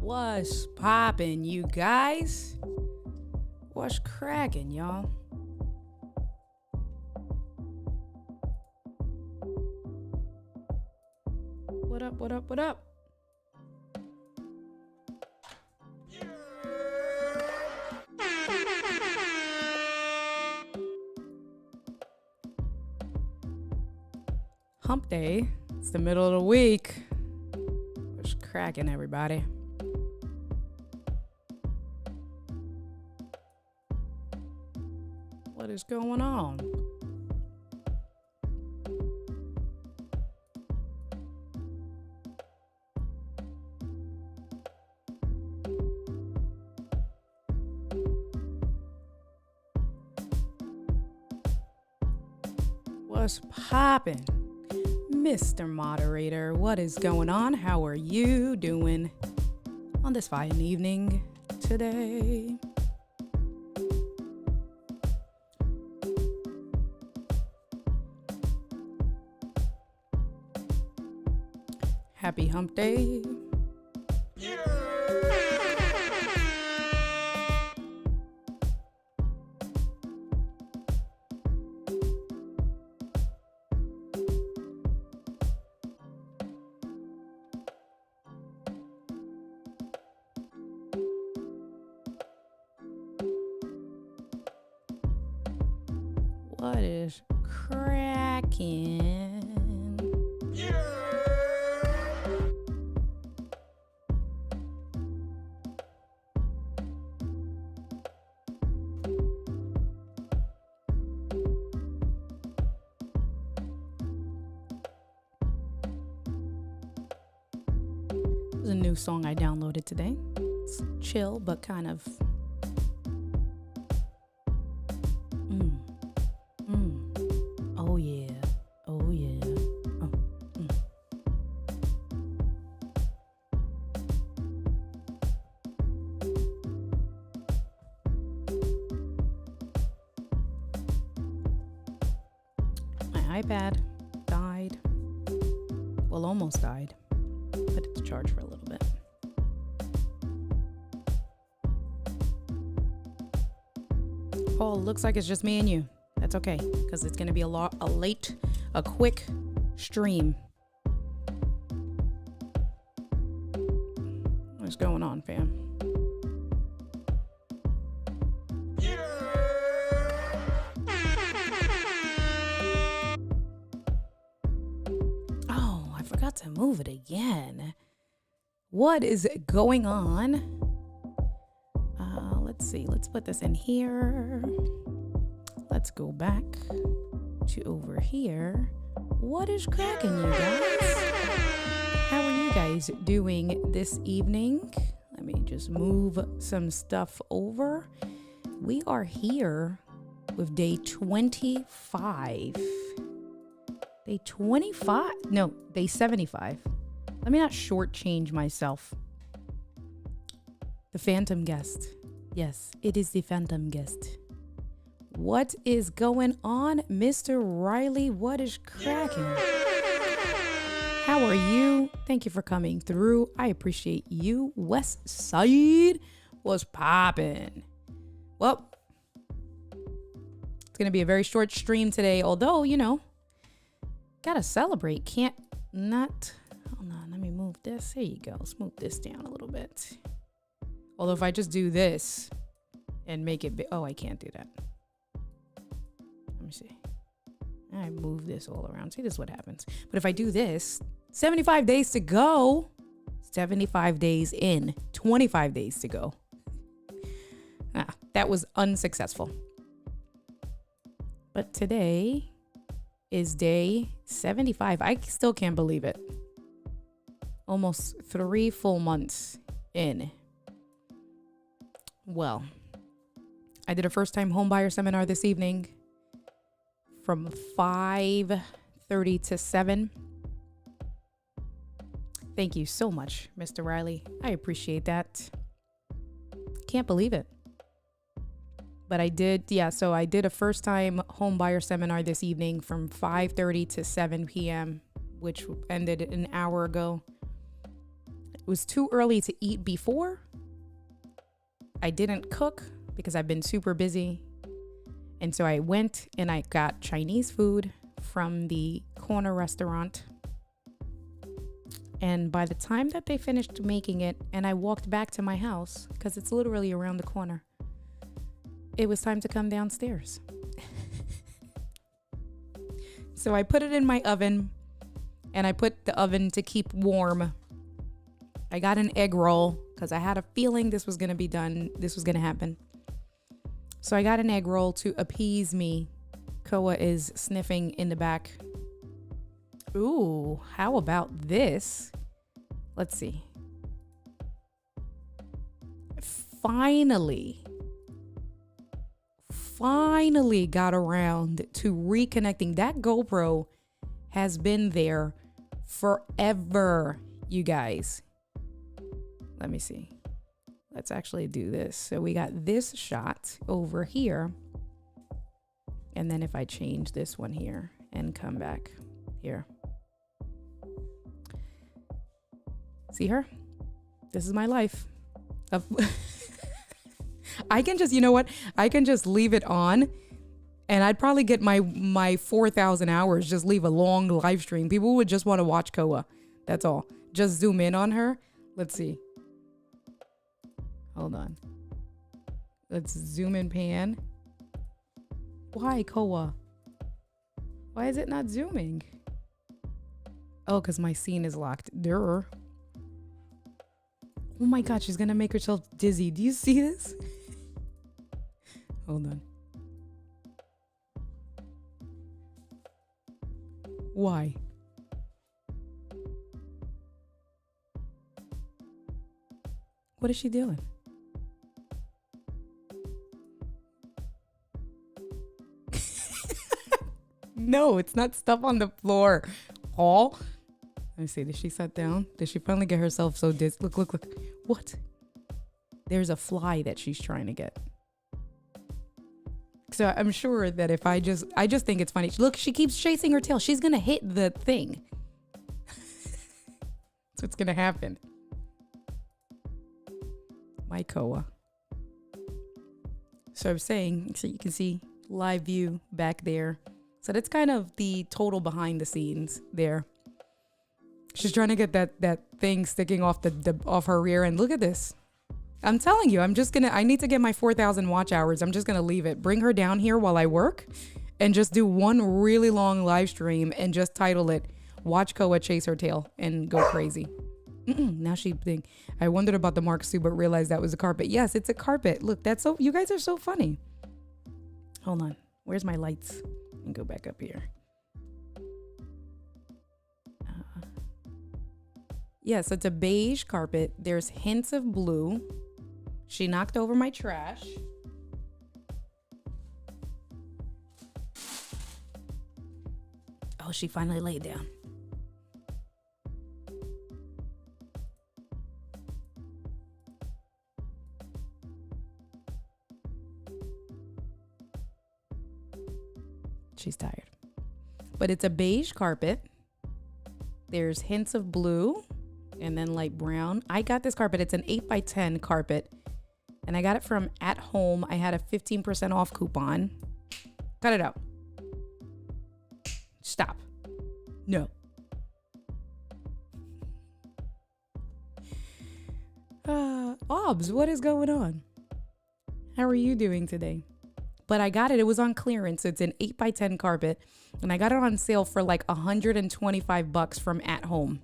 What's poppin', you guys? What's crackin', y'all? What up, what up, what up? Hump day. It's the middle of the week. What's crackin', everybody? What is going on? What's poppin'? Mr. Moderator, what is going on? How are you doing on this fine evening today? Happy hump day. What is cracking? There's a new song I downloaded today. It's chill, but kind of oh yeah. Oh yeah. Oh. My iPad died. Well, almost died. Put it to charge for a little bit. Oh, looks like it's just me and you. That's okay, because it's gonna be a quick stream. What's going on, fam? Oh, I forgot to move it again. What is going on? Let's see. Let's put this in here. Let's go back to over here. What is cracking, you guys? How are you guys doing this evening? Let me just move some stuff over. We are here with day 25. Day 25? No, day 75. Let me not shortchange myself. The phantom guest. Yes, it is the phantom guest. What is going on, Mr. Riley? What is cracking? How are you? Thank you for coming through. I appreciate you. West Side was popping. Well, it's going to be a very short stream today, although, you know, gotta celebrate. Can't not. Hold on, let me move this. Here you go. Let's move this down a little bit. Although if I just do this and make it big. Oh, I can't do that. Let me see. I move this all around. See, this is what happens. But if I do this, 75 days to go. 75 days in. 25 days to go. That was unsuccessful. But today is day 75. I still can't believe it. Almost 3 full months in. Well, I did a first-time homebuyer seminar this evening from 5:30 to 7. Thank you so much, Mr. Riley. I appreciate that. Can't believe it. But I did, so I did a first-time homebuyer seminar this evening from 5:30 to 7 p.m., which ended an hour ago. It was too early to eat before. I didn't cook because I've been super busy. And so I went and I got Chinese food from the corner restaurant. And by the time that they finished making it and I walked back to my house, because it's literally around the corner, it was time to come downstairs. So I put it in my oven and I put the oven to keep warm. I got an egg roll because I had a feeling this was going to be done. This was going to happen. So I got an egg roll to appease me. Koa is sniffing in the back. Ooh, how about this? Let's see. Finally got around to reconnecting. That GoPro has been there forever, you guys. Let me see. Let's actually do this. So we got this shot over here. And then if I change this one here and come back here. See her? This is my life. I can just, you know what? I can just leave it on and I'd probably get my 4,000 hours, just leave a long live stream. People would just want to watch Koa. That's all. Just zoom in on her. Let's see. Hold on. Let's zoom in pan. Why, Koa? Why is it not zooming? Oh, because my scene is locked. Durr. Oh my God, she's gonna make herself dizzy. Do you see this? Hold on. Why? What is she doing? No, it's not stuff on the floor. Paul. Let me see. Did she sit down? Did she finally get herself so dizzy? Look, look, look. What? There's a fly that she's trying to get. So I'm sure that if I just think it's funny. Look, she keeps chasing her tail. She's going to hit the thing. That's what's going to happen. My Koa. So I'm saying, so you can see live view back there. So that's kind of the total behind the scenes there. She's trying to get that thing sticking off off her rear end. Look at this. I'm telling you, I need to get my 4,000 watch hours. I'm just going to leave it. Bring her down here while I work and just do one really long live stream and just title it, Watch Koa Chase Her Tail and Go Crazy. Now she think, I wondered about the marks too, but realized that was a carpet. Yes, it's a carpet. Look, you guys are so funny. Hold on. Where's my lights? And go back up here. Yes, it's a beige carpet. There's hints of blue. She knocked over my trash. Oh, she finally laid down. She's tired. But it's a beige carpet. There's hints of blue and then light brown. I got this carpet. It's an 8x10 carpet. And I got it from At Home. I had a 15% off coupon. Cut it out. Stop. No. Obs, what is going on? How are you doing today? But I got it. It was on clearance. It's an 8x10 carpet. And I got it on sale for like $125 from At Home.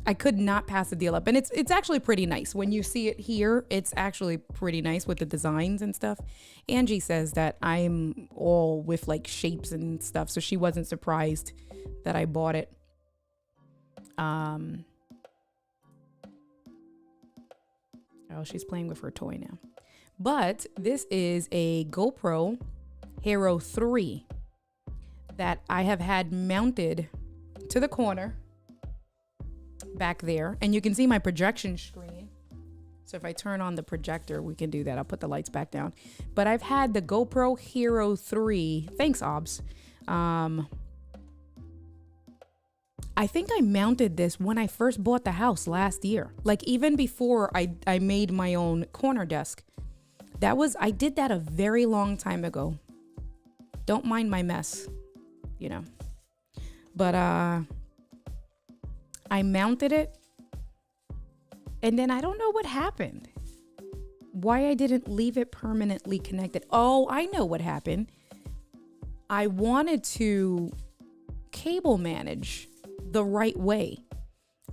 I could not pass the deal up. And it's actually pretty nice. When you see it here, it's actually pretty nice with the designs and stuff. Angie says that I'm all with like shapes and stuff. So she wasn't surprised that I bought it. Oh, she's playing with her toy now. But this is a GoPro Hero 3 that I have had mounted to the corner back there. And you can see my projection screen. So if I turn on the projector, we can do that. I'll put the lights back down. But I've had the GoPro Hero 3. Thanks, Obs. I think I mounted this when I first bought the house last year. Like even before I made my own corner desk. I did that a very long time ago. Don't mind my mess, you know. But I mounted it, and then I don't know what happened. Why I didn't leave it permanently connected. Oh, I know what happened. I wanted to cable manage the right way.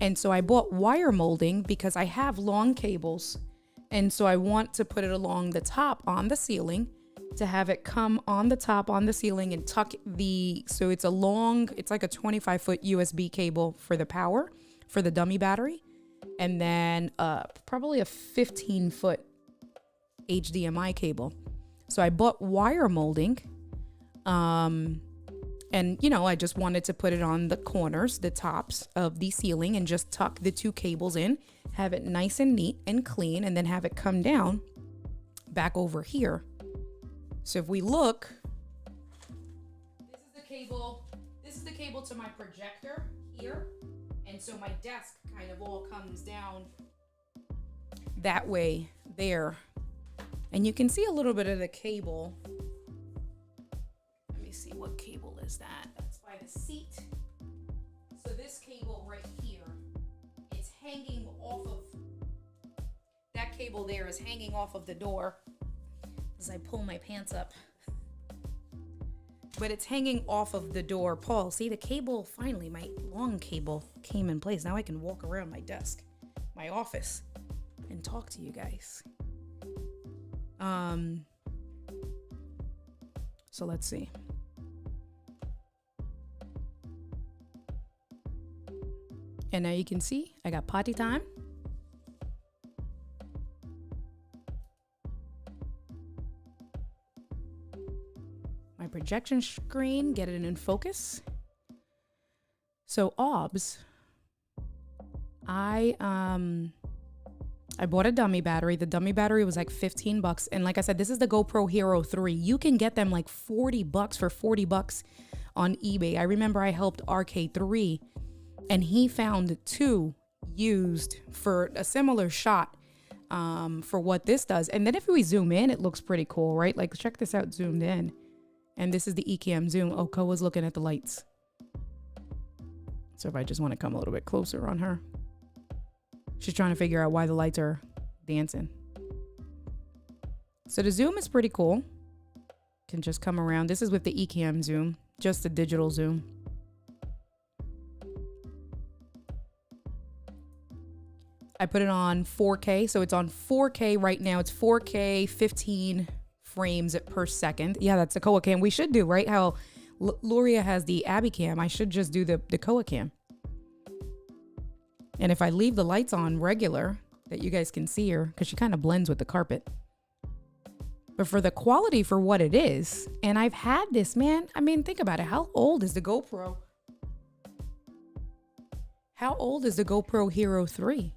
And so I bought wire molding because I have long cables. And so I want to put it along the top on the ceiling to have it come on the top on the ceiling and tuck so it's like a 25-foot USB cable for the power for the dummy battery. And then probably a 15-foot HDMI cable. So I bought wire molding. And, you know, I just wanted to put it on the corners, the tops of the ceiling, and just tuck the two cables in, have it nice and neat and clean, and then have it come down back over here. So if we look, this is the cable to my projector here. And so my desk kind of all comes down that way there. And you can see a little bit of the cable. Let me see, what cable is that? That's by the seat. So this cable right here, it's hanging off of, that cable there is hanging off of the door as I pull my pants up. But it's hanging off of the door. Paul, see the cable, finally, my long cable came in place. Now I can walk around my desk, my office, and talk to you guys. So let's see. And now you can see I got potty time. My projection screen, get it in focus. So OBS, I bought a dummy battery. The dummy battery was like $15. And like I said, this is the GoPro Hero 3. You can get them like $40 for $40 on eBay. I remember I helped RK3 and he found two used for a similar shot for what this does. And then if we zoom in, it looks pretty cool, right? Like check this out zoomed in. And this is the Ecamm zoom. Oh, Koa's looking at the lights. So if I just want to come a little bit closer on her. She's trying to figure out why the lights are dancing. So the zoom is pretty cool. Can just come around. This is with the Ecamm zoom, just the digital zoom. I put it on 4K. So it's on 4K right now. It's 4K, 15 frames per second. Yeah, that's the Koa cam. We should do, right? How Luria has the Abby cam. I should just do the Koa cam. And if I leave the lights on regular, that you guys can see her, because she kind of blends with the carpet. But for the quality for what it is, and I've had this, man. I mean, think about it. How old is the GoPro? How old is the GoPro Hero 3?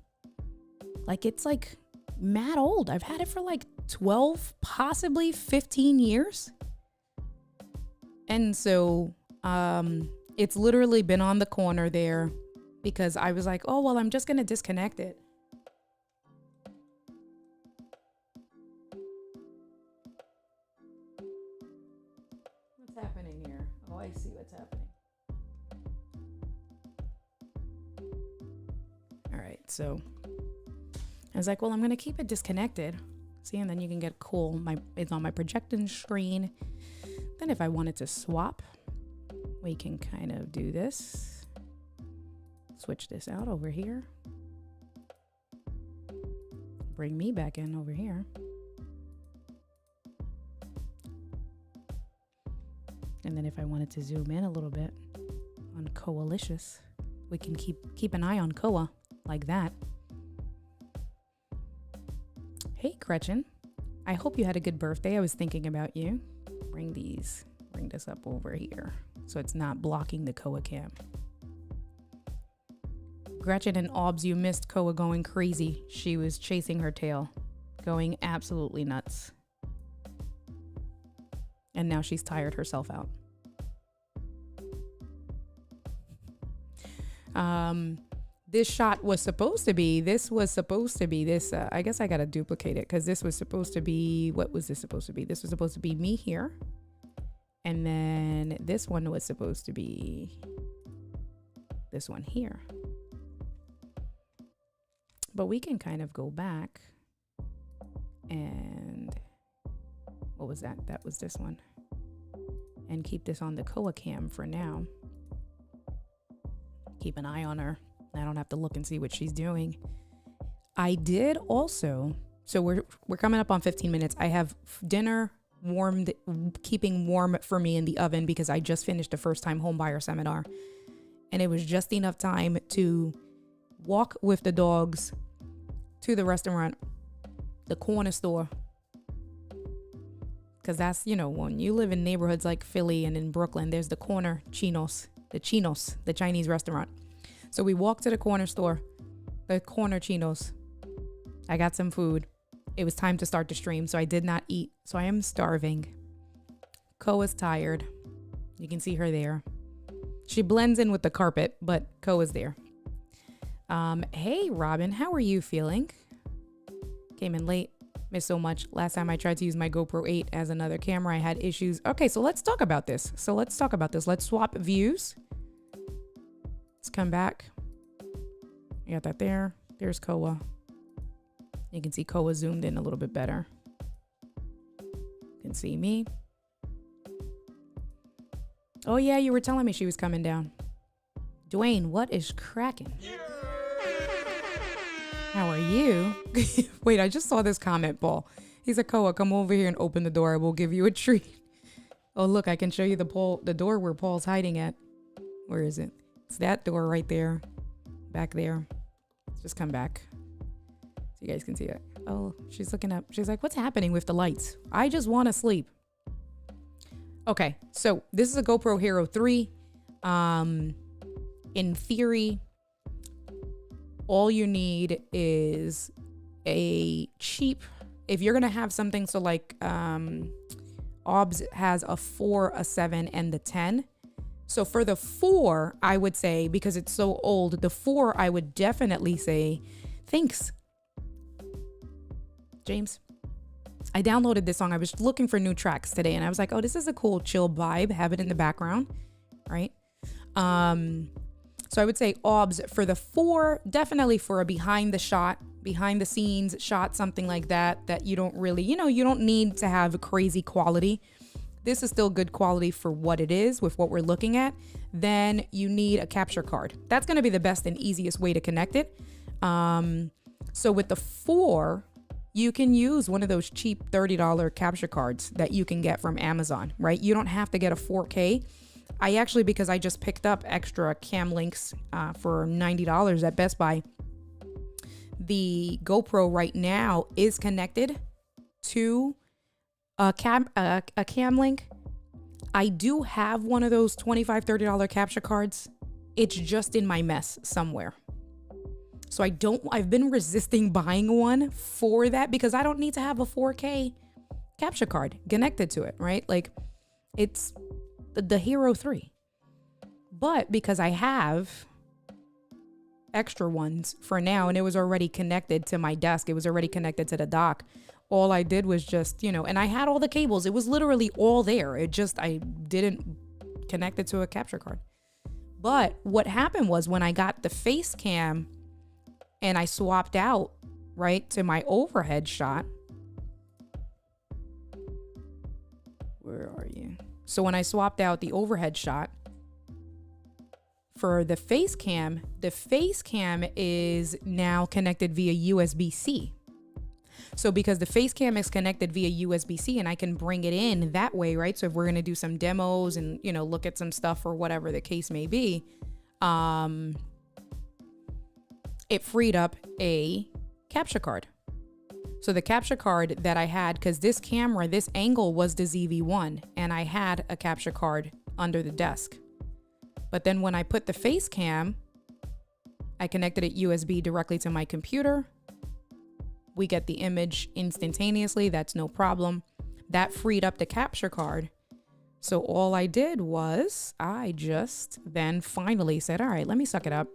Like, it's like mad old. I've had it for like 12, possibly 15 years. And so it's literally been on the corner there. Because I was like, oh, well, I'm just going to disconnect it. What's happening here? Oh, I see what's happening. All right, so I was like, well, I'm going to keep it disconnected. See, and then you can get cool. It's on my projection screen. Then if I wanted to swap, we can kind of do this. Switch this out over here. Bring me back in over here. And then if I wanted to zoom in a little bit on Koalicious, we can keep an eye on Koa like that. Hey, Gretchen. I hope you had a good birthday. I was thinking about you. Bring this up over here so it's not blocking the Koa cam. Gretchen and Obs, you missed Koa going crazy. She was chasing her tail, going absolutely nuts. And now she's tired herself out. This shot was supposed to be, this, I guess I got to duplicate it because this was supposed to be, what was this supposed to be? This was supposed to be me here. And then this one was supposed to be this one here. But we can kind of go back and what was that? That was this one. And keep this on the Koa cam for now. Keep an eye on her. I don't have to look and see what she's doing. I did also, so we're coming up on 15 minutes. I have dinner warmed, keeping warm for me in the oven because I just finished the first time home buyer seminar. And it was just enough time to walk with the dogs to the restaurant, the corner store. Because that's, you know, when you live in neighborhoods like Philly and in Brooklyn, there's the corner Chinos, the Chinese restaurant. So we walked to the corner store, the corner Chinos. I got some food. It was time to start the stream, so I did not eat. So I am starving. Koa's tired. You can see her there. She blends in with the carpet, but Koa's there. Hey, Robin, how are you feeling? Came in late. Missed so much. Last time I tried to use my GoPro 8 as another camera, I had issues. Okay, so let's talk about this. Let's swap views. Let's come back. I got that there. There's Koa. You can see Koa zoomed in a little bit better. You can see me. Oh yeah, you were telling me she was coming down. Dwayne, what is cracking? How are you? Wait, I just saw this comment, Paul. He said, Koa, come over here and open the door. I will give you a treat. Oh, look, I can show you the door where Paul's hiding at. Where is it? It's that door right there. Back there. Let's just come back so you guys can see it. Oh, she's looking up. She's like, what's happening with the lights? I just want to sleep. Okay, so this is a GoPro Hero 3. In theory, all you need is a cheap, if you're gonna have something, so like OBS has a 4, a 7, and the 10. So for the 4, I would say, because it's so old, the 4, I would definitely say, thanks, James. I downloaded this song. I was looking for new tracks today and I was like, oh, this is a cool chill vibe. Have it in the background, right? So I would say OBS for the 4, definitely for a behind the scenes shot, something like that, that you don't really, you don't need to have crazy quality. This is still good quality for what it is with what we're looking at. Then you need a capture card. That's going to be the best and easiest way to connect it. So with the 4, you can use one of those cheap $30 capture cards that you can get from Amazon, right? You don't have to get a 4K. I actually, because I just picked up extra cam links for $90 at Best Buy, the GoPro right now is connected to a cam link. I do have one of those $25, $30 capture cards. It's just in my mess somewhere. So I've been resisting buying one for that because I don't need to have a 4K capture card connected to it, right? Like it's the Hero 3. But because I have extra ones for now and it was already connected to my desk, it was already connected to the dock. All I did was just, and I had all the cables. It was literally all there. I didn't connect it to a capture card. But what happened was when I got the face cam and I swapped out, right, to my overhead shot. Where are you? So when I swapped out the overhead shot for the face cam is now connected via USB-C. So because the face cam is connected via USB-C and I can bring it in that way, right? So if we're going to do some demos and, look at some stuff or whatever the case may be, it freed up a capture card. So the capture card that I had, because this angle was the ZV-1 and I had a capture card under the desk. But then when I put the face cam, I connected it USB directly to my computer. We get the image instantaneously. That's no problem. That freed up the capture card. So all I did was I just then finally said, all right, let me suck it up.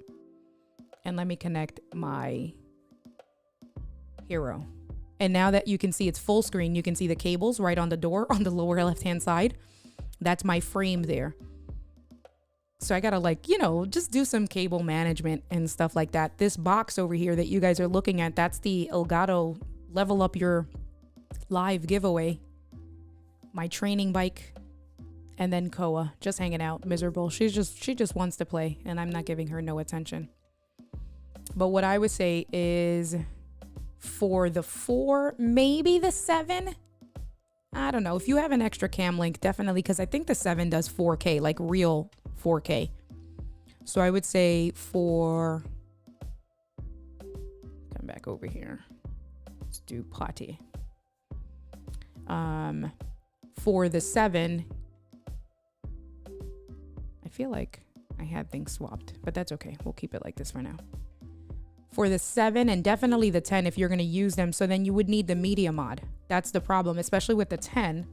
And let me connect my hero. And now that you can see it's full screen, you can see the cables right on the door on the lower left-hand side. That's my frame there. So I gotta, like, you know, just do some cable management and stuff like that. This box over here that you guys are looking at, that's the Elgato Level Up Your Live giveaway. My training bike. And then Koa just hanging out, miserable. She just wants to play, and I'm not giving her no attention. But what I would say is for the 4, maybe the 7. I don't know. If you have an extra cam link, definitely, because I think the 7 does 4K, like real 4K. So I would say for, come back over here. Let's do potty. For the 7, I feel like I had things swapped, but that's okay. We'll keep it like this for now. For the 7 and definitely the 10 if you're going to use them. So then you would need the media mod. That's the problem, especially with the 10.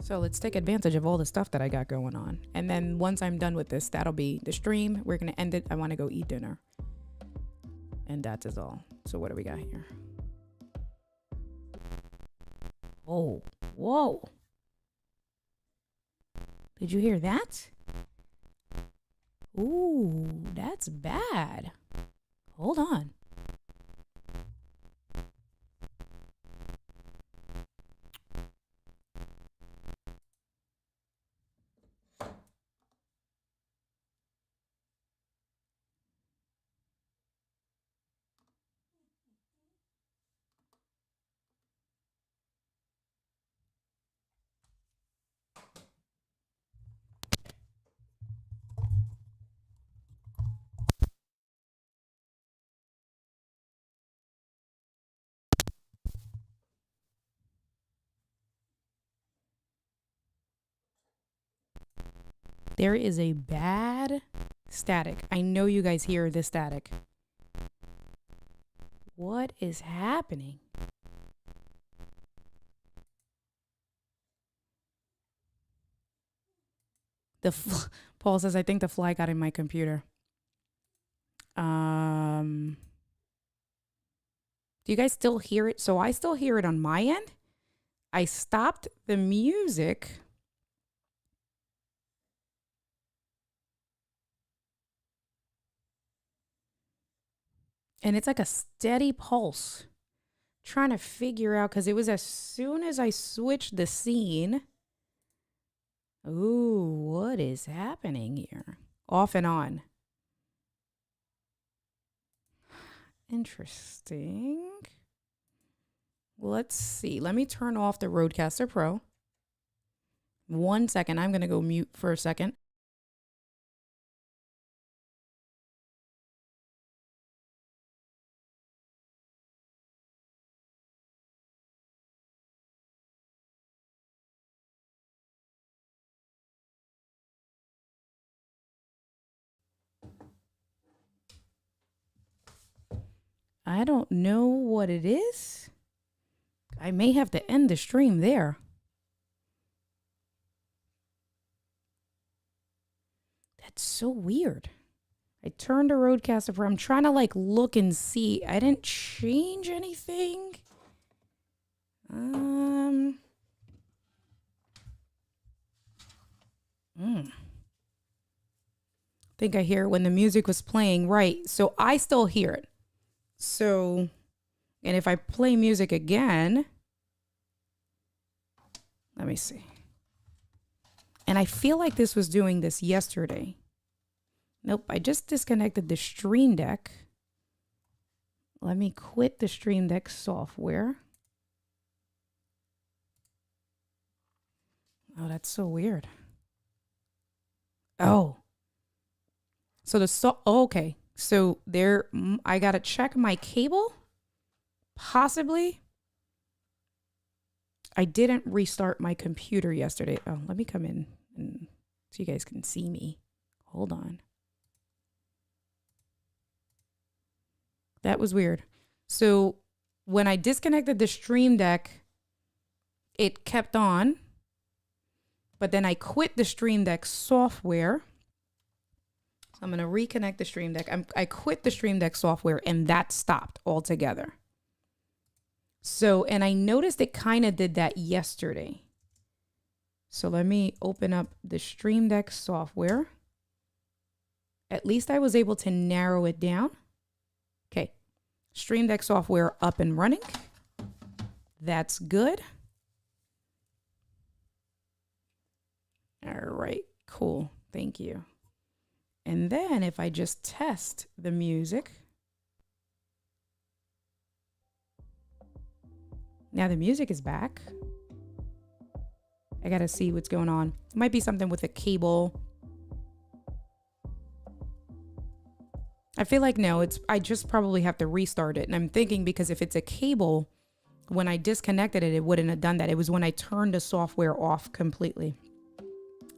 So let's take advantage of all the stuff that I got going on. And then once I'm done with this, that'll be the stream. We're going to end it. I want to go eat dinner. And that is all. So what do we got here? Oh, whoa. Did you hear that? Ooh, that's bad. Hold on. There is a bad static. I know you guys hear this static. What is happening? Paul says, I think the fly got in my computer. Do you guys still hear it? So I still hear it on my end. I stopped the music. And it's like a steady pulse. Trying to figure out, because it was as soon as I switched the scene. Ooh, what is happening here? Off and on. Interesting. Let's see. Let me turn off the Rodecaster Pro. 1 second. I'm going to go mute for a second. I don't know what it is. I may have to end the stream there. That's so weird. I turned the Rodecaster Pro. I'm trying to like look and see. I didn't change anything. Think I hear it when the music was playing. Right. So I still hear it. So, and if I play music again, let me see. And I feel like this was doing this yesterday. Nope, I just disconnected the Stream Deck. Let me quit the Stream Deck software. Oh, that's so weird. Oh. So okay. So there, I got to check my cable. Possibly. I didn't restart my computer yesterday. Oh, let me come in and so you guys can see me. Hold on. That was weird. So when I disconnected the Stream Deck, it kept on. But then I quit the Stream Deck software. So I'm going to reconnect the Stream Deck. I quit the Stream Deck software and that stopped altogether. So, and I noticed it kind of did that yesterday. So let me open up the Stream Deck software. At least I was able to narrow it down. Okay. Stream Deck software up and running. That's good. All right, cool. Thank you. And then if I just test the music. Now the music is back. I gotta see what's going on. It might be something with a cable. I feel like no, I just probably have to restart it. And I'm thinking because if it's a cable, when I disconnected it, it wouldn't have done that. It was when I turned the software off completely.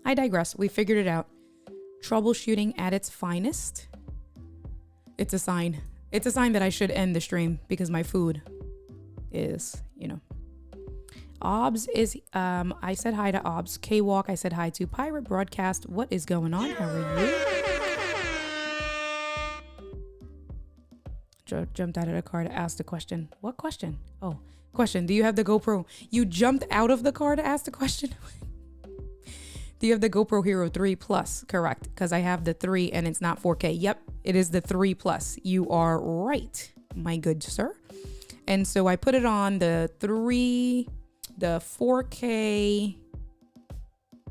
I digress. We figured it out. Troubleshooting at its finest. It's a sign. It's a sign that I should end the stream because my food is, you know. Obs is, I said hi to Obs. K-Walk, I said hi to Pirate Broadcast. What is going on? How are you? Jumped out of the car to ask the question. What question? Oh, question. Do you have the GoPro? You jumped out of the car to ask the question? Do you have the GoPro Hero 3 Plus? Correct, because I have the 3 and it's not 4K. Yep, it is the 3 Plus. You are right, my good sir. And so I put it on the 4K,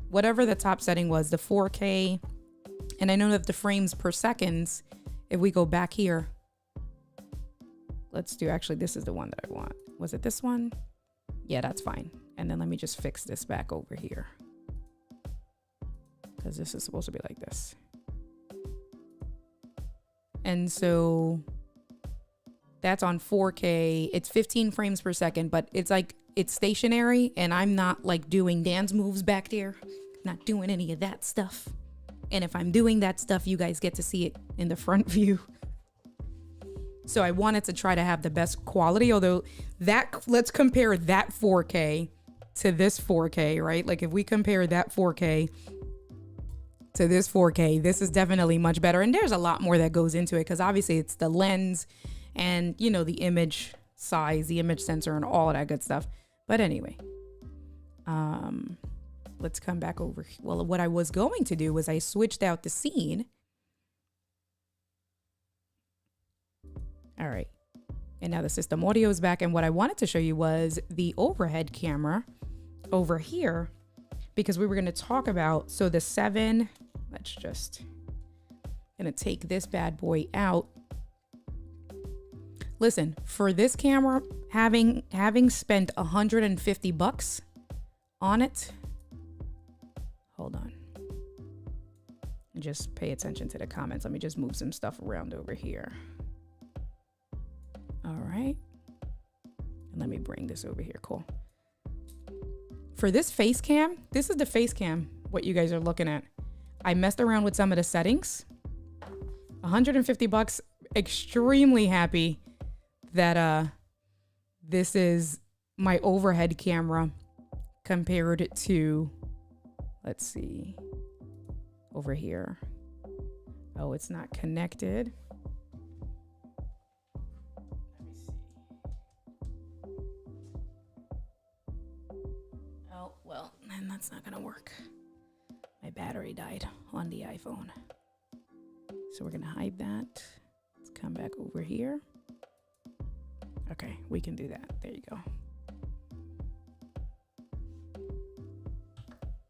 whatever the top setting was, the 4K. And I know that the frames per seconds, if we go back here, let's do, actually, this is the one that I want. Was it this one? Yeah, that's fine. And then let me just fix this back over here, because this is supposed to be like this. And so that's on 4K. It's 15 frames per second, but it's like, it's stationary and I'm not like doing dance moves back there. Not doing any of that stuff. And if I'm doing that stuff, you guys get to see it in the front view. So I wanted to try to have the best quality, although that, let's compare that 4K to this 4K, right? Like if we compare that 4K to this 4K, this is definitely much better. And there's a lot more that goes into it because obviously it's the lens and, you know, the image size, the image sensor and all of that good stuff. But anyway, let's come back over. Well, what I was going to do was I switched out the scene. All right. And now the system audio is back. And what I wanted to show you was the overhead camera over here, because we were going to talk about, so the 7, let's just gonna take this bad boy out. Listen, for this camera, having spent $150 on it, hold on. Just pay attention to the comments. Let me just move some stuff around over here. All right. And let me bring this over here. Cool. For this face cam, this is the face cam, what you guys are looking at. I messed around with some of the settings. $150. Extremely happy that this is my overhead camera compared to, let's see, over here. Oh, it's not connected. Let me see. Oh, well, then that's not gonna work. My battery died on the iPhone. So we're gonna hide that. Let's come back over here. Okay, we can do that. There you go.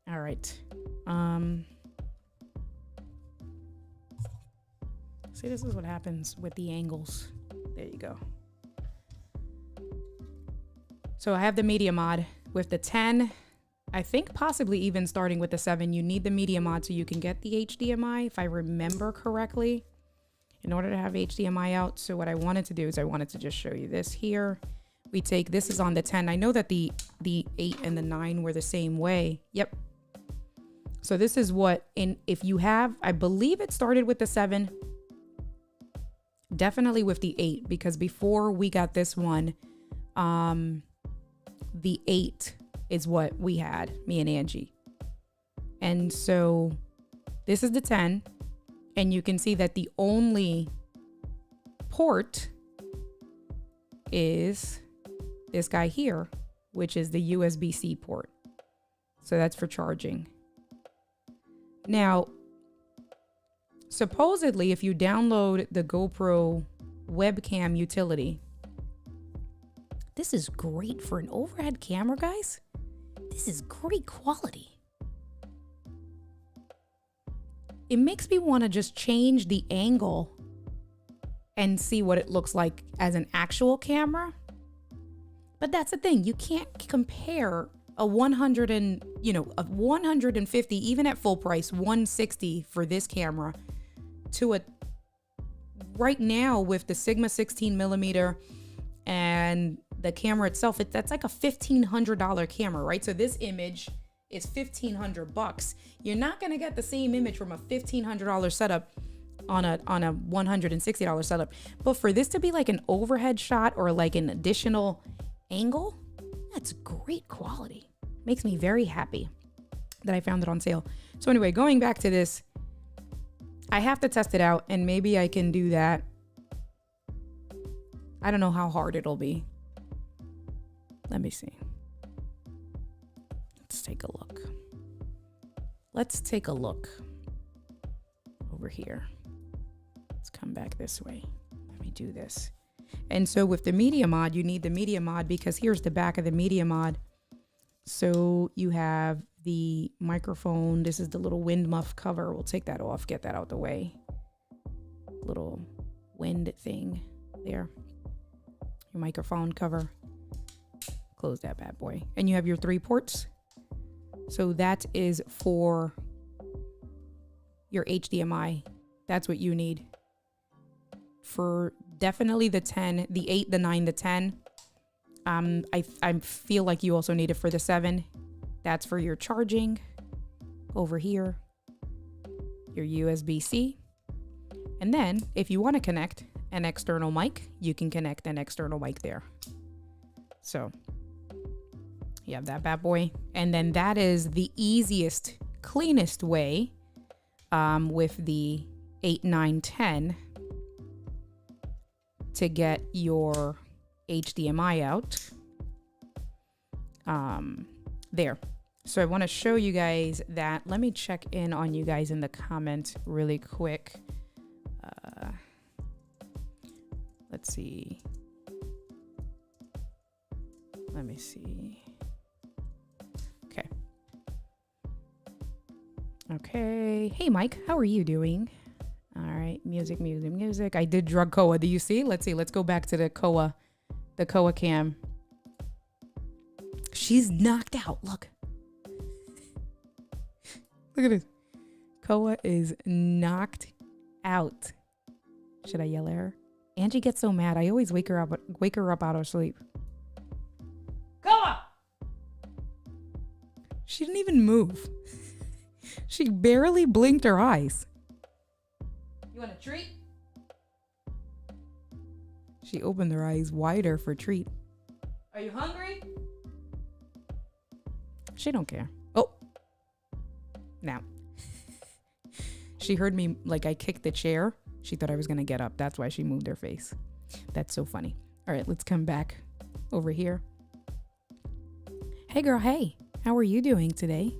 All right. See, this is what happens with the angles. There you go. So I have the media mod with the 10. I think possibly even starting with the 7, you need the media mod so you can get the HDMI, if I remember correctly, in order to have HDMI out. So what I wanted to do is I wanted to just show you this here. We take, this is on the 10. I know that the 8 and the 9 were the same way. Yep. So this is what, if you have, I believe it started with the 7, definitely with the 8, because before we got this one, the 8 is what we had, me and Angie. And so this is the 10. And you can see that the only port is this guy here, which is the USB-C port. So that's for charging. Now, supposedly, if you download the GoPro webcam utility, this is great for an overhead camera, guys. This is great quality. It makes me want to just change the angle and see what it looks like as an actual camera. But that's the thing, you can't compare a 150, even at full price, 160 for this camera to a, right now with the Sigma 16mm and the camera itself, that's like a $1,500 camera, right? So this image is $1,500. You're not gonna get the same image from a $1,500 setup on a $160 setup. But for this to be like an overhead shot or like an additional angle, that's great quality. Makes me very happy that I found it on sale. So anyway, going back to this, I have to test it out, and maybe I can do that. I don't know how hard it'll be. Let me see. Let's take a look. Let's take a look over here. Let's come back this way. Let me do this. And so with the media mod, you need the media mod because here's the back of the media mod. So you have the microphone. This is the little wind muff cover. We'll take that off, get that out the way. Little wind thing there. Your microphone cover. Close that bad boy. And you have your 3 ports. So that is for your HDMI. That's what you need. For definitely the 10, the 8, the 9, the 10. I feel like you also need it for the 7. That's for your charging over here, your USB-C. And then if you want to connect an external mic, you can connect an external mic there. So you have that bad boy. And then that is the easiest, cleanest way with the 8, 9, 10 to get your HDMI out. There. So I want to show you guys that. Let me check in on you guys in the comment really quick. Let's see. Let me see. Okay. Okay. Hey, Mike, how are you doing? All right. Music, music, music. I did drug Koa. Do you see? Let's see. Let's go back to the Koa cam. She's knocked out. Look. Look at this. Koa is knocked out. Should I yell at her? Angie gets so mad. I always wake her up out of sleep. Koa! She didn't even move. She barely blinked her eyes. You want a treat? She opened her eyes wider for treat. Are you hungry? She don't care. Oh. Now. She heard me, like I kicked the chair. She thought I was going to get up. That's why she moved her face. That's so funny. All right, let's come back over here. Hey girl, hey. How are you doing today?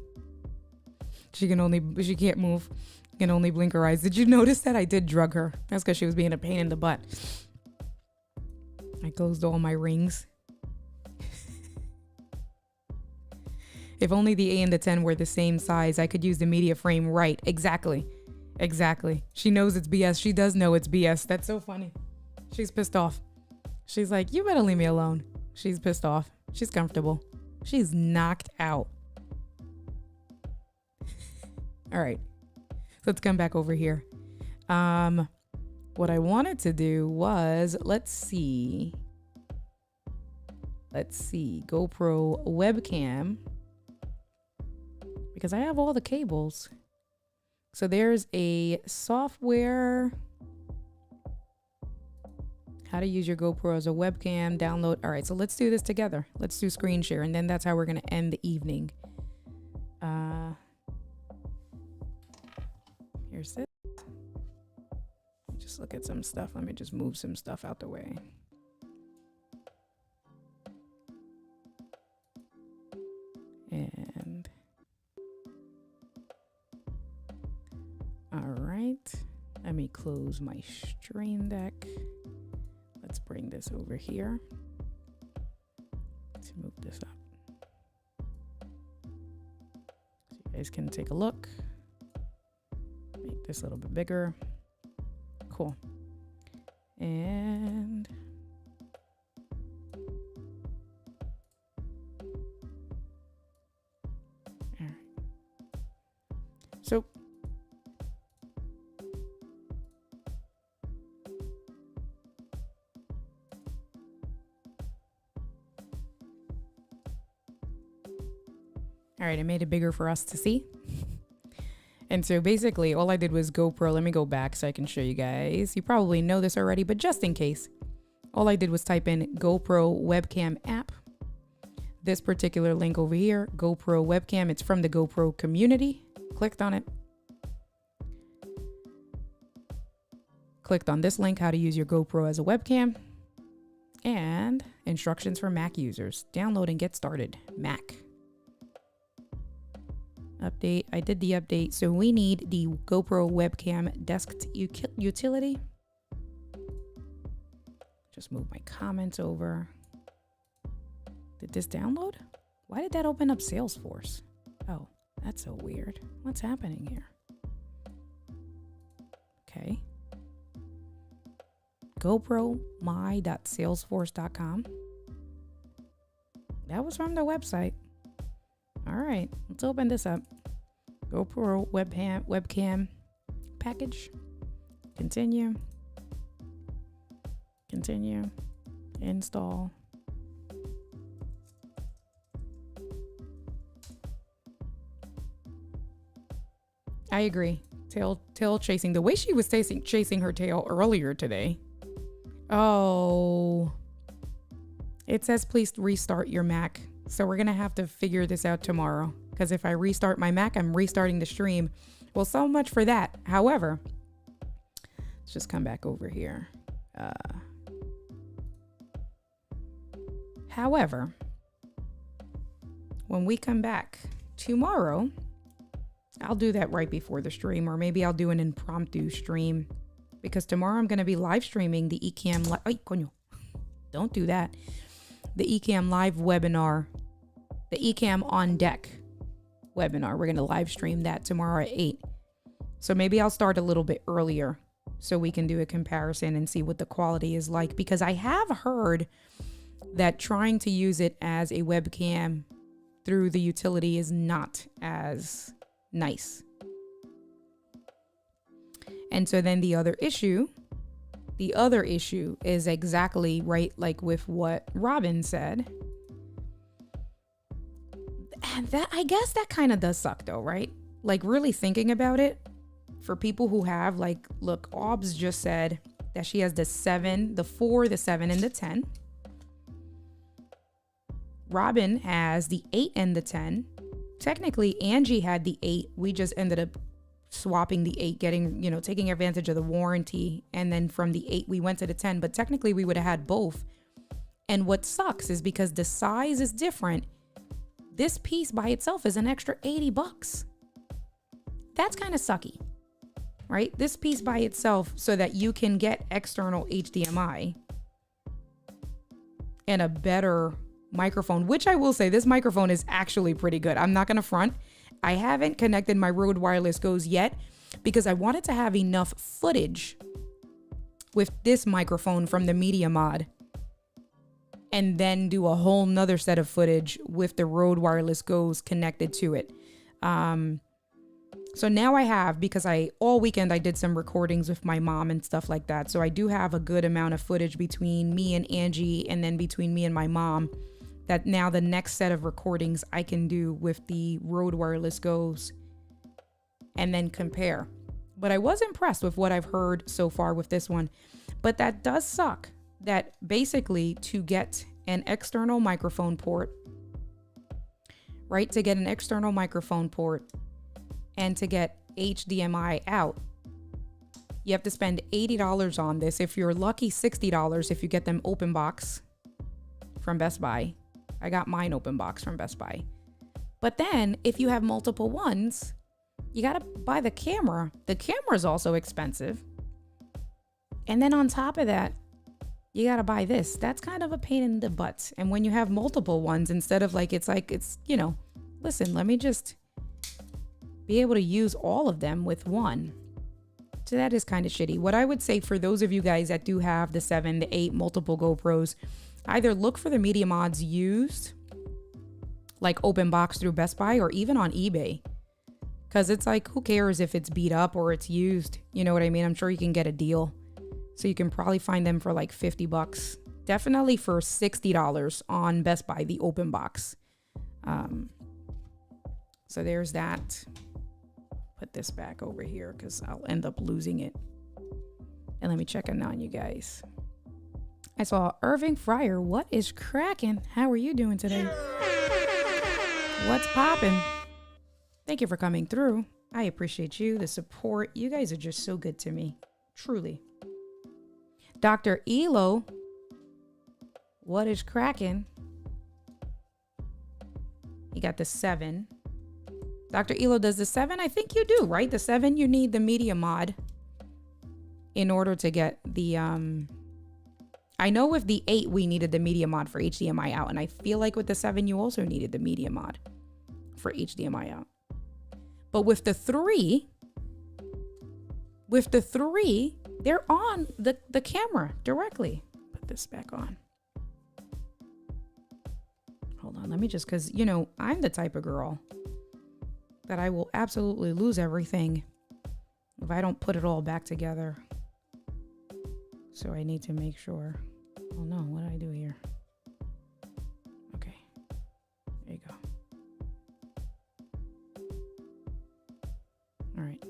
She can't move. Can only blink her eyes. Did you notice that I did drug her? That's because she was being a pain in the butt. I closed all my rings. If only the 8 and the 10 were the same size, I could use the media frame right. Exactly. Exactly. She knows it's BS. She does know it's BS. That's so funny. She's pissed off. She's like, you better leave me alone. She's pissed off. She's comfortable. She's knocked out. All right. Let's come back over here. What I wanted to do was, let's see, GoPro webcam, because I have all the cables. So there's a software, how to use your GoPro as a webcam, download. All right, so let's do this together. Let's do screen share, and then that's how we're gonna end the evening. Here's this. just look at some stuff. Let me just move some stuff out the way. And all right, let me close my Stream Deck. Let's bring this over here. Let's move this up so you guys can take a look. Make this a little bit bigger. Cool. And all right. So all right, I made it bigger for us to see. And so basically all I did was GoPro. Let me go back so I can show you guys. You probably know this already, but just in case, all I did was type in GoPro webcam app. This particular link over here, GoPro webcam, it's from the GoPro community. Clicked on it. Clicked on this link, how to use your GoPro as a webcam. And instructions for Mac users. Download and get started. Mac. Update. I did the update. So we need the GoPro webcam desk utility. Just move my comments over. Did this download? Why did that open up Salesforce? Oh, that's so weird. What's happening here? Okay. GoPromy.salesforce.com. That was from the website. All right, let's open this up. GoPro webcam package. Continue. Continue. Install. I agree. Tail chasing. The way she was chasing her tail earlier today. Oh. It says please restart your Mac. So we're going to have to figure this out tomorrow. Because if I restart my Mac, I'm restarting the stream. Well, so much for that. However, let's just come back over here. However, when we come back tomorrow, I'll do that right before the stream, or maybe I'll do an impromptu stream, because tomorrow I'm going to be live streaming the Ecamm Ay, coño. Don't do that. The Ecamm live webinar, the Ecamm on deck webinar. We're going to live stream that tomorrow at 8. So maybe I'll start a little bit earlier so we can do a comparison and see what the quality is like, because I have heard that trying to use it as a webcam through the utility is not as nice. And so then the other issue is exactly right, like with what Robin said. And that, I guess that kind of does suck though, right? Like really thinking about it, for people who have, like, look, Obs just said that she has the 7, the 4, the 7, and the 10. Robin has the 8 and the 10. Technically, Angie had the 8. We just ended up swapping the 8, getting, taking advantage of the warranty. And then from the 8, we went to the 10. But technically, we would have had both. And what sucks is because the size is different, this piece by itself is an extra $80. That's kind of sucky, right? This piece by itself, so that you can get external HDMI and a better microphone, which I will say, this microphone is actually pretty good. I'm not going to front. I haven't connected my Rode Wireless Go's yet because I wanted to have enough footage with this microphone from the Media Mod and then do a whole nother set of footage with the Rode Wireless Go's connected to it. So now I have, because all weekend I did some recordings with my mom and stuff like that. So I do have a good amount of footage between me and Angie, and then between me and my mom, that now the next set of recordings I can do with the Rode Wireless Go's and then compare. But I was impressed with what I've heard so far with this one. But that does suck, that basically to get an external microphone port, right? To get an external microphone port and to get HDMI out, You have to spend $80 on this. If you're lucky, $60 if you get them open box from Best Buy. I got mine open box from Best Buy. But then if you have multiple ones, you got to buy the camera. The camera is also expensive. And then on top of that, you got to buy this. That's kind of a pain in the butt. And when you have multiple ones, instead of like, it's, you know, listen, let me just be able to use all of them with one. So that is kind of shitty. What I would say for those of you guys that do have the 7, the 8, multiple GoPros, either look for the media mods used, like open box through Best Buy or even on eBay. Because it's like, who cares if it's beat up or it's used? You know what I mean? I'm sure you can get a deal. So you can probably find them for like $50. Definitely for $60 on Best Buy, the open box. So there's that. Put this back over here because I'll end up losing it. And let me check in on you guys. I saw Irving Fryer. What is cracking? How are you doing today? What's popping? Thank you for coming through. I appreciate you, the support. You guys are just so good to me. Truly. Dr. Elo. What is cracking? You got the 7. Dr. Elo, does the 7? I think you do, right? The 7, you need the media mod in order to get the, I know with the 8, we needed the media mod for HDMI out. And I feel like with the 7, you also needed the media mod for HDMI out. But with the 3, they're on the camera directly. Put this back on. Hold on, let me just, because, you know, I'm the type of girl that I will absolutely lose everything if I don't put it all back together. So I need to make sure. Oh no, what did I do here? Okay, there you go. All right.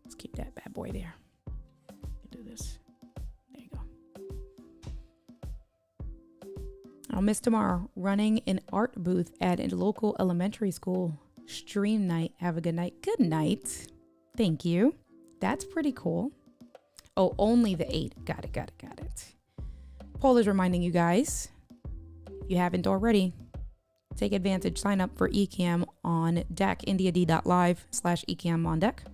Let's keep that bad boy there. Do this. There you go. I'll miss tomorrow. Running an art booth at a local elementary school. Stream night. Have a good night. Good night. Thank you. That's pretty cool. Oh, only the 8. Got it. Paul is reminding you guys, if you haven't already, take advantage. Sign up for Ecamm on deck. indiad.live/Ecamm on deck.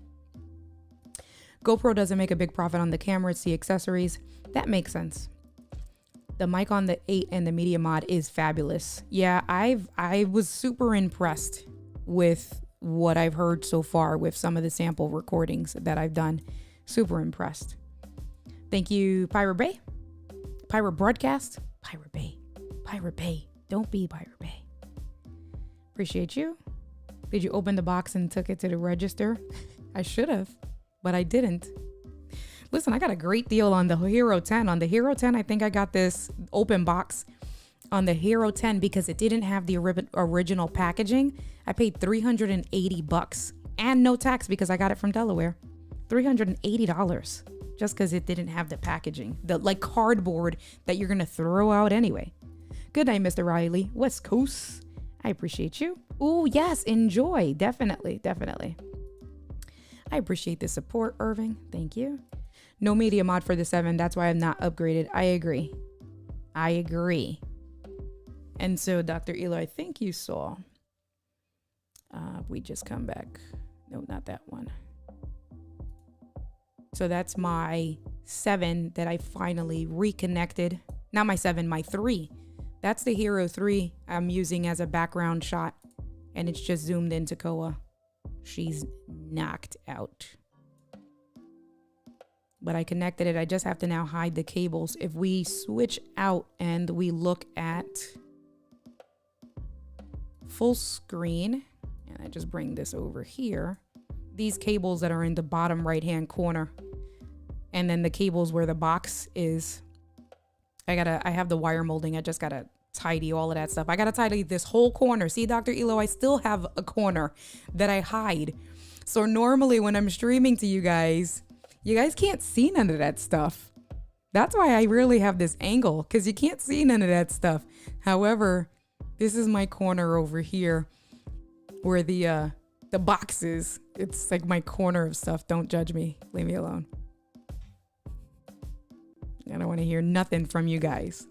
GoPro doesn't make a big profit on the camera. It's the accessories. That makes sense. The mic on the 8 and the media mod is fabulous. Yeah, I was super impressed with what I've heard so far with some of the sample recordings that I've done. Super impressed. Thank you, Pirate Bay. Pirate Broadcast. Pirate Bay. Pirate Bay. Don't be Pirate Bay. Appreciate you. Did you open the box and took it to the register? I should have, but I didn't. Listen, I got a great deal on the Hero 10. On the Hero 10, I think I got this open box on the Hero 10 because it didn't have the original packaging. I paid $380 and no tax because I got it from Delaware. $380 just because it didn't have the packaging, the like cardboard that you're going to throw out anyway. Good night, Mr. Riley. West Coast. I appreciate you. Oh, yes. Enjoy. Definitely. I appreciate the support, Irving. Thank you. No media mod for the 7. That's why I'm not upgraded. I agree. And so, Dr. Elo, I think you saw. We just come back. No, not that one. So that's my 7 that I finally reconnected. Not my 7, my 3. That's the Hero 3 I'm using as a background shot. And it's just zoomed into Koa. She's knocked out. But I connected it. I just have to now hide the cables. If we switch out and we look at full screen, and I just bring this over here, these cables that are in the bottom right hand corner, and then the cables where the box is, I have the wire molding. I just gotta tidy all of that stuff. I gotta tidy this whole corner. See, Dr. Elo, I still have a corner that I hide. So normally when I'm streaming to you guys can't see none of that stuff. That's why I really have this angle, because you can't see none of that stuff. However, this is my corner over here where the box is. it's like my corner of stuff. Don't judge me. Leave me alone. I don't want to hear nothing from you guys.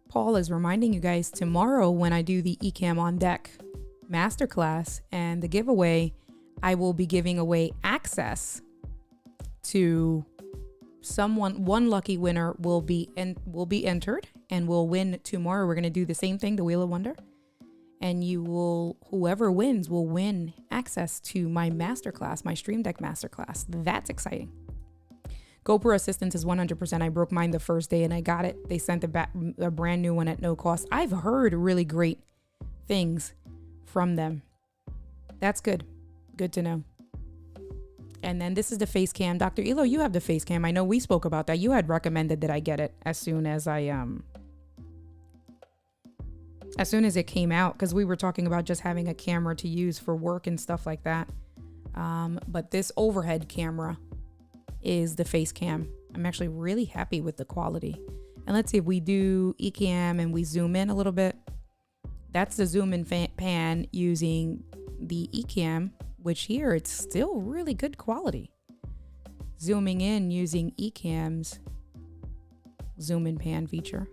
Paul is reminding you guys tomorrow when I do the Ecamm on Deck masterclass and the giveaway, I will be giving away access to someone. One lucky winner will be entered and will win tomorrow. We're going to do the same thing, the Wheel of Wonder. And whoever wins will win access to my masterclass, my Stream Deck masterclass. That's exciting. GoPro Assistant is 100%. I broke mine the first day and I got it. They sent a brand new one at no cost. I've heard really great things from them. That's good. Good to know. And then this is the face cam. Dr. Elo, you have the face cam. I know we spoke about that. You had recommended that I get it as soon as it came out, because we were talking about just having a camera to use for work and stuff like that. But this overhead camera is the face cam. I'm actually really happy with the quality. And let's see, if we do Ecamm and we zoom in a little bit, that's the zoom in pan using the Ecamm, which here it's still really good quality. Zooming in using Ecamm's zoom in pan feature.